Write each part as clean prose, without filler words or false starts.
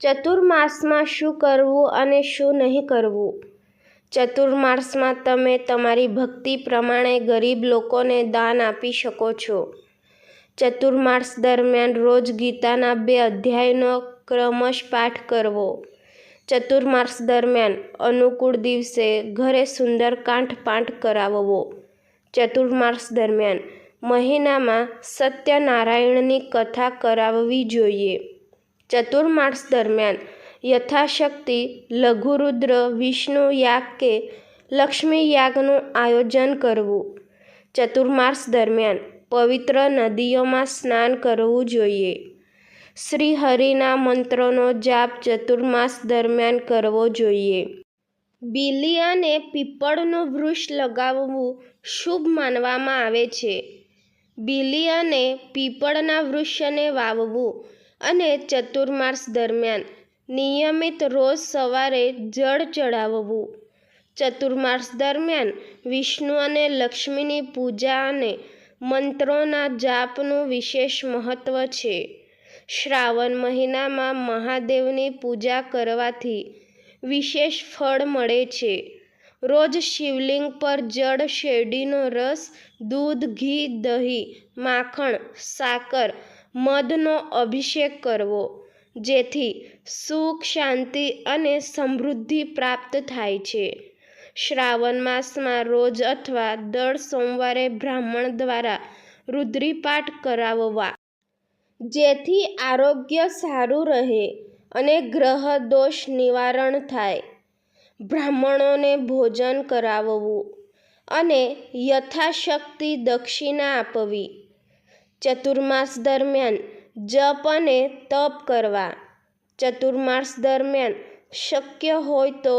ચતુર્માસમાં શું કરવું અને શું નહીં કરવું? ચતુર્માસમાં તમે તમારી ભક્તિ પ્રમાણે ગરીબ લોકોને દાન આપી શકો છો. ચતુર્માસ દરમિયાન રોજ ગીતાના 2 અધ્યાયનો ક્રમશ પાઠ કરવો. ચતુર્માસ દરમિયાન અનુકૂળ દિવસે ઘરે સુંદરકાંડ પાઠ કરાવવો. ચતુર્માસ દરમિયાન મહિનામાં સત્યનારાયણની કથા કરાવવી જોઈએ. ચતુર્માસ દરમિયાન યથાશક્તિ લઘુરુદ્ર, વિષ્ણુ યાગ કે લક્ષ્મી યાગનું આયોજન કરવું. ચતુર્માસ દરમિયાન પવિત્ર નદીઓમાં સ્નાન કરવું જોઈએ. શ્રી હરિના મંત્રોનો જાપ ચતુર્માસ દરમિયાન કરવો જોઈએ. બીલી અને પીપળનું વૃક્ષ લગાવવું શુભ માનવામાં આવે છે. બીલી અને પીપળના વૃક્ષને વાવવું અને ચતુર્માસ દરમિયાન નિયમિત રોજ સવારે જળ ચઢાવવું. ચતુર્માસ દરમિયાન વિષ્ણુ અને લક્ષ્મીની પૂજા અને મંત્રોના જાપનું વિશેષ મહત્વ છે. શ્રાવણ મહિનામાં મહાદેવની પૂજા કરવાથી વિશેષ ફળ મળે છે. રોજ શિવલિંગ પર જળ, શેરડીનો રસ, દૂધ, ઘી, દહીં, માખણ, સાકર, મધનો અભિષેક કરવો, જેથી સુખ, શાંતિ અને સમૃદ્ધિ પ્રાપ્ત થાય છે. શ્રાવણ માસમાં રોજ અથવા દર સોમવારે બ્રાહ્મણ દ્વારા રુદ્રીપાઠ કરાવવા, જેથી આરોગ્ય સારું રહે અને ગ્રહ દોષ નિવારણ થાય. બ્રાહ્મણોને ભોજન કરાવવું અને યથાશક્તિ દક્ષિણા આપવી. ચતુર્માસ દરમિયાન જપ અને તપ કરવા. ચતુર્માસ દરમિયાન શક્ય હોય તો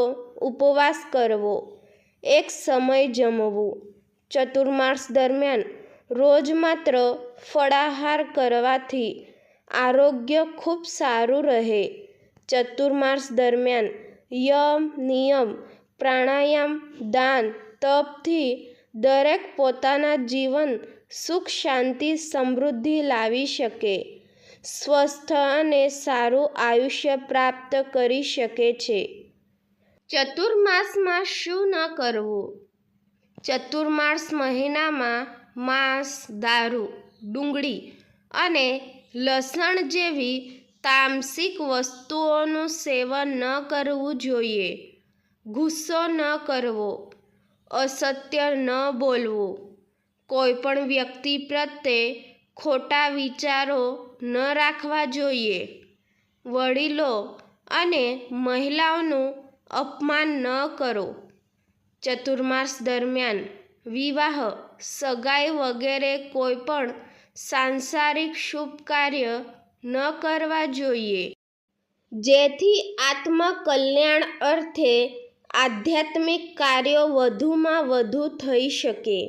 ઉપવાસ કરવો, એક સમય જમવું. ચતુર્માસ દરમિયાન રોજ માત્ર ફળાહાર કરવાથી આરોગ્ય ખૂબ સારું રહે. ચતુર્માસ દરમિયાન યમ, નિયમ, પ્રાણાયામ, દાન, તપથી દરેક પોતાના જીવન સુખ, શાંતિ, સમૃદ્ધિ લાવી શકે, સ્વસ્થ અને સારું આયુષ્ય પ્રાપ્ત કરી શકે છે. ચતુર્માસમાં શું ન કરવું? ચતુર્માસ મહિનામાં માંસ, દારૂ, ડુંગળી અને લસણ જેવી તામસિક વસ્તુઓનું સેવન ન કરવું જોઈએ. ગુસ્સો ન કરવો. અસત્ય ન બોલવું. કોઈપણ વ્યક્તિ પ્રત્યે ખોટા વિચારો ન રાખવા જોઈએ. વડીલો અને મહિલાઓનું અપમાન ન કરો. ચતુર્માસ દરમિયાન વિવાહ, સગાઈ વગેરે કોઈપણ સાંસારિક શુભ કાર્ય ન કરવા જોઈએ, જેથી આત્મકલ્યાણ અર્થે આધ્યાત્મિક કાર્યો વધુમાં વધુ થઈ શકે.